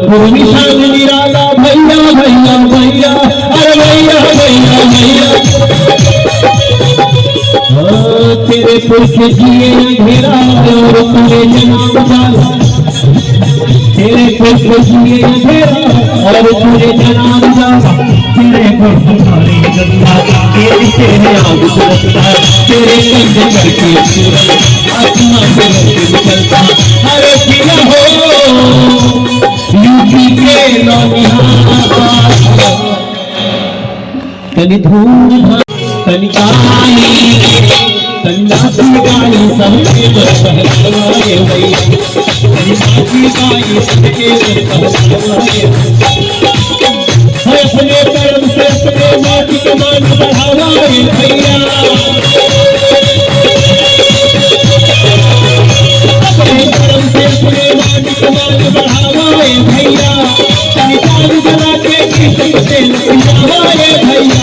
निशान निराला भैया भैया भैया, अरे भैया भैया भैया। तेरे पुरख जिए अंधेरा और पूरे जनाब जाला, तेरे पुरख जिए अंधेरा और पूरे जनाब जाला। तेरे पुरख सारे गंगा तेरे तेरे आग सुरखता, तेरे कंधे करके सूरज आसमां से होके निकलता। अरे किया हो यूपी के नौनिहाल, तनि धूम तनि काली तनि नाची गाई सबके बहलवाए भैया, तनि नाची गाई सबके बहलवाए। अपने कर्म से अपने माटी के मान बढ़ावाए भैया, अपने कर्म से अपने माटी के मान बढ़ावाए भैया। तनि चालू जला के किस्म से नचावाए भैया।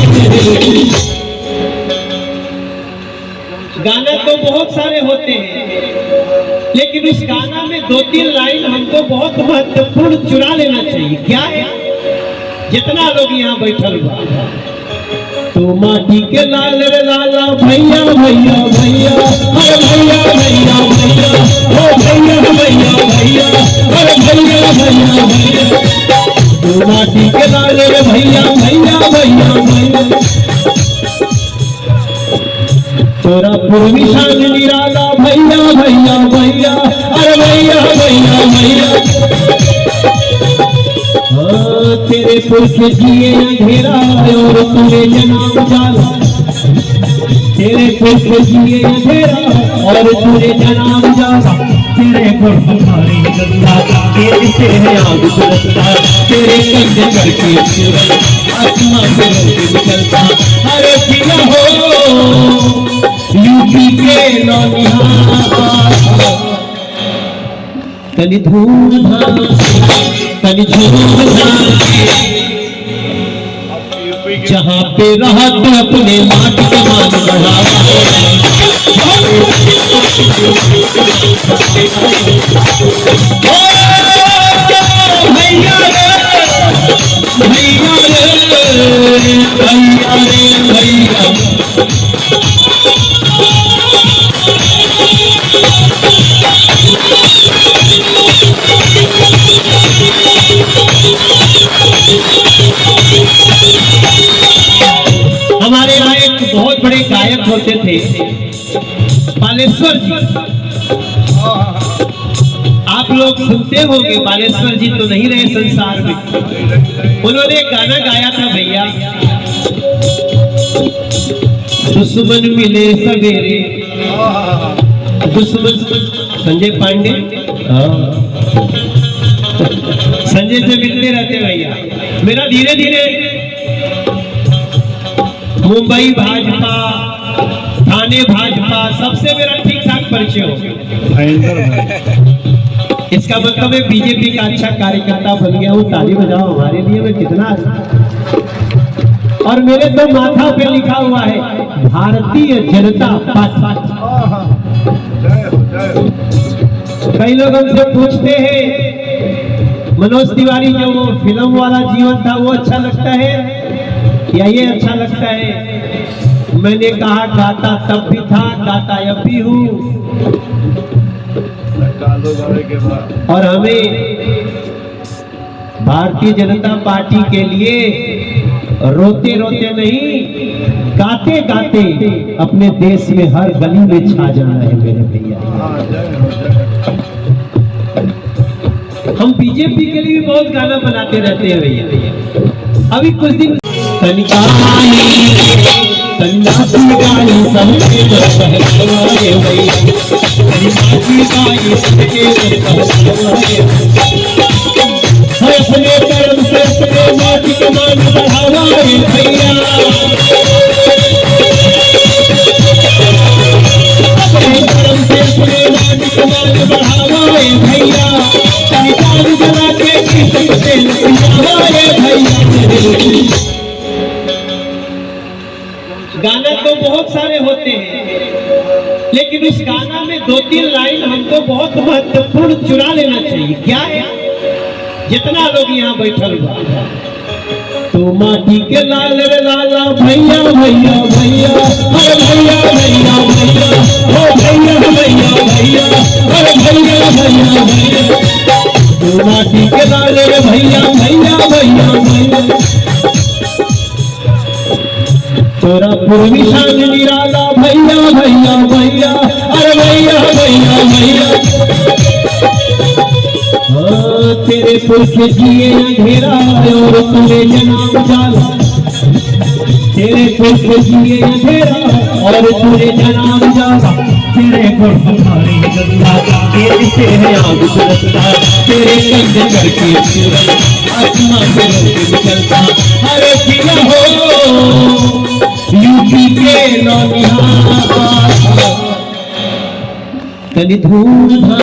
गाना तो बहुत सारे होते हैं, लेकिन उस गाना में 2-3 लाइन हमको बहुत महत्वपूर्ण चुरा लेना चाहिए। क्या है? जितना लोग यहाँ बैठल बा, तो माटी के लाल रे लाला भैया भैया भैया, अरे भैया भैया भैया, ओ भैया भैया भैया, अरे भैया भैया भैया। तो माटी के लाल रे भैया भैया भैया भैया, तोरा पूर्वी शान निराला भैया भैया भैया, अरे भैया भैया भैया। तेरे पुरख जिए अंधेरा और पूरे जनाब जाला, तेरे पुरख जिए अंधेरा और पूरे जनाब जाला। तेरे पुरख सारे गंगा तेरे तेरे आग सुरखता, तेरे कंधे करके सूरज आसमां से होके निकलता। अरे किया हो यूपी के नौनिहाल, तनि धूम धाम तनि झूम धाम, जहाँ पे रहत अपने माटी के मान बढ़ावा। भैया रे भैया रे भैया रे भैया, हमारे यहाँ एक बहुत बड़े गायक होते थे बालेश्वर जी। आप लोग सुनते होंगे, बालेश्वर जी तो नहीं रहे संसार में। उन्होंने एक गाना गाया था भैया, दुश्मन मिले सवेरे दुश्मन। संजय पांडे संजय से मिलते रहते भैया। मेरा धीरे धीरे मुंबई भाजपा, थाने भाजपा, सबसे मेरा ठीक ठाक परिचय हो गया। इसका मतलब है बीजेपी का अच्छा कार्यकर्ता बन गया हूँ। ताली बजाओ हमारे लिए, मैं कितना अच्छा। और मेरे तो माथा पे लिखा हुआ है भारतीय जनता पार्टी। कई लोग हमसे पूछते हैं मनोज तिवारी जो वो फिल्म वाला जीवन था वो अच्छा लगता है या ये अच्छा लगता है? मैंने कहा गाता तब भी था, गाता अब भी हूँ। और हमें भारतीय जनता पार्टी के लिए रोते रोते नहीं, गाते गाते अपने देश में हर गली में छा जाना है मेरे भैया। हम बीजेपी के लिए भी बहुत गाना बनाते रहते हैं भैया। अभी कुछ दिन तनि काली तनि नाची गाई सबके बहलवाए भैया, तनि नाची गाई सबके बहलवाए। अपने कर्म से अपने माटी के मान बढ़ावाए भैया, अपने कर्म से अपने माटी के मान बढ़ावाए भैया। तनि चालू जला के किस्म से नचावाए भैया। गाना तो बहुत सारे होते हैं, लेकिन उस गाना में 2-3 लाइन हमको बहुत महत्वपूर्ण चुरा लेना चाहिए। क्या है? जितना लोग यहाँ बैठल बा, तो माटी के लाल रे लाला भैया भैया भैया, अरे भैया भैया भैया, ओ भैया भैया भैया, अरे भैया भैया भैया, तो माटी के लाल रे भैया भैया भैया भैया, तोरा पूर्वी शान निराला भैया भैया भैया, अरे भैया भैया भैया, तेरे पुरख जिए अंधेरा और तूने जनाब डाला, तेरे पुरख जिए अंधेरा और तूने जनाब डाला, तेरे पुरख भारी गंगा तेरे से है आग बरसता, तेरे कंधे करके सूरज आसमां से रोक निकलता, अरे किया हो यूपी के नौनिहाल, तनि धूल